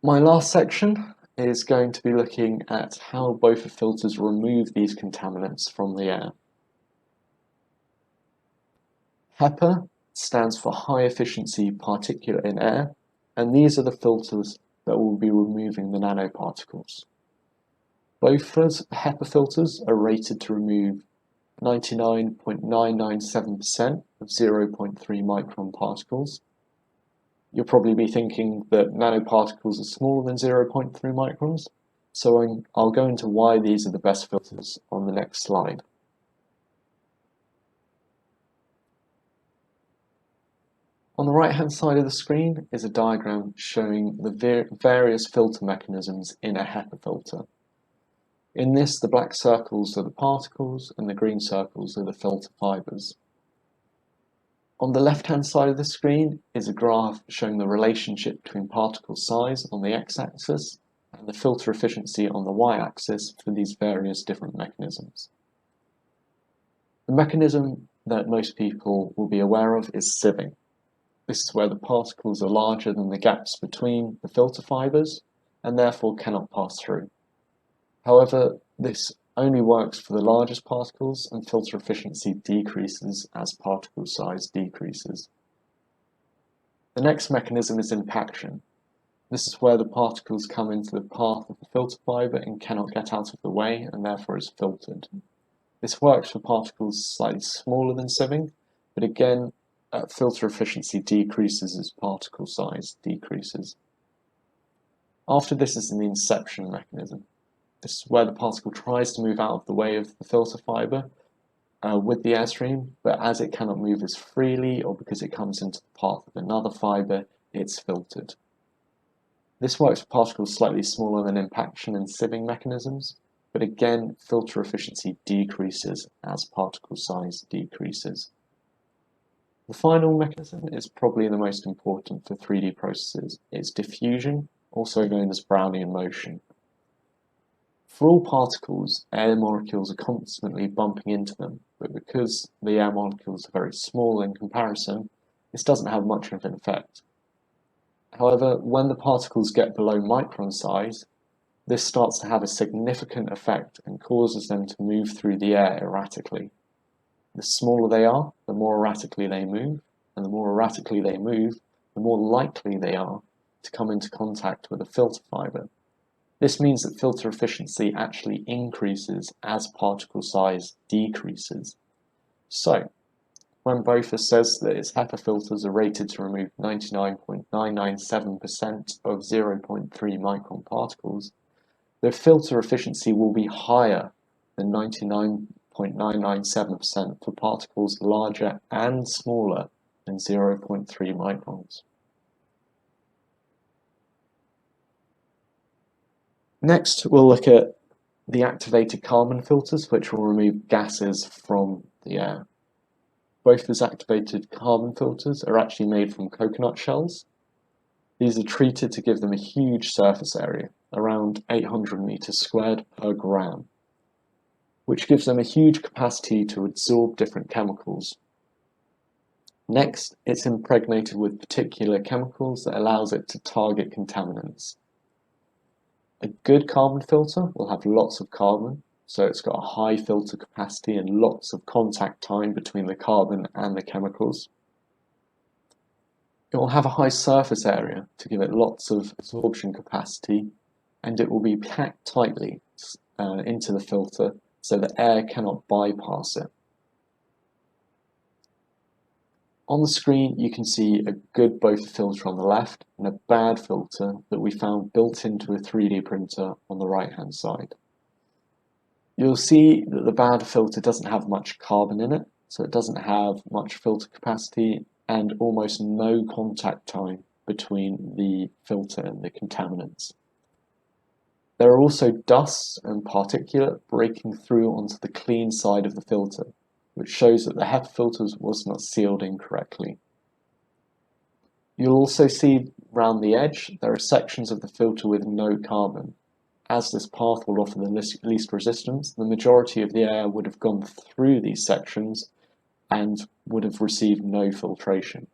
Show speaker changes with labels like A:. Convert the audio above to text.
A: My last section is going to be looking at how BOFA filters remove these contaminants from the air. HEPA stands for High Efficiency Particulate in Air, and these are the filters that will be removing the nanoparticles. BOFA's HEPA filters are rated to remove 99.997% of 0.3 micron particles. You'll probably be thinking that nanoparticles are smaller than 0.3 microns, so I'll go into why these are the best filters on the next slide. On the right-hand side of the screen is a diagram showing the various filter mechanisms in a HEPA filter. In this, the black circles are the particles and the green circles are the filter fibers. On the left-hand side of the screen is a graph showing the relationship between particle size on the x-axis and the filter efficiency on the y-axis for these various different mechanisms. The mechanism that most people will be aware of is sieving. This is where the particles are larger than the gaps between the filter fibers and therefore cannot pass through. However, this only works for the largest particles, and filter efficiency decreases as particle size decreases. The next mechanism is impaction. This is where the particles come into the path of the filter fiber and cannot get out of the way and therefore is filtered. This works for particles slightly smaller than sieving, but again, filter efficiency decreases as particle size decreases. After this is the inception mechanism. This is where the particle tries to move out of the way of the filter fiber with the airstream, but as it cannot move as freely or because it comes into the path of another fiber, it's filtered. This works for particles slightly smaller than impaction and sieving mechanisms, but again, filter efficiency decreases as particle size decreases. The final mechanism is probably the most important for 3D processes. It's diffusion, also known as Brownian motion. For all particles, air molecules are constantly bumping into them, but because the air molecules are very small in comparison, this doesn't have much of an effect. However, when the particles get below micron size, this starts to have a significant effect and causes them to move through the air erratically. The smaller they are, the more erratically they move, and the more erratically they move, the more likely they are to come into contact with a filter fiber. This means that filter efficiency actually increases as particle size decreases. So, when BOFA says that its HEPA filters are rated to remove 99.997% of 0.3 micron particles, the filter efficiency will be higher than 99.997% for particles larger and smaller than 0.3 microns. Next, we'll look at the activated carbon filters, which will remove gases from the air. BOFA's activated carbon filters are actually made from coconut shells. These are treated to give them a huge surface area, around 800 meters squared per gram, which gives them a huge capacity to absorb different chemicals. Next, it's impregnated with particular chemicals that allows it to target contaminants. A good carbon filter will have lots of carbon, so it's got a high filter capacity and lots of contact time between the carbon and the chemicals. It will have a high surface area to give it lots of absorption capacity, and it will be packed tightly into the filter so that air cannot bypass it. On the screen, you can see a good BOFA filter on the left and a bad filter that we found built into a 3D printer on the right-hand side. You'll see that the bad filter doesn't have much carbon in it, so it doesn't have much filter capacity and almost no contact time between the filter and the contaminants. There are also dust and particulate breaking through onto the clean side of the filter, which shows that the HEPA filter was not sealed incorrectly. You'll also see around the edge there are sections of the filter with no carbon. As this path will offer the least resistance, the majority of the air would have gone through these sections and would have received no filtration.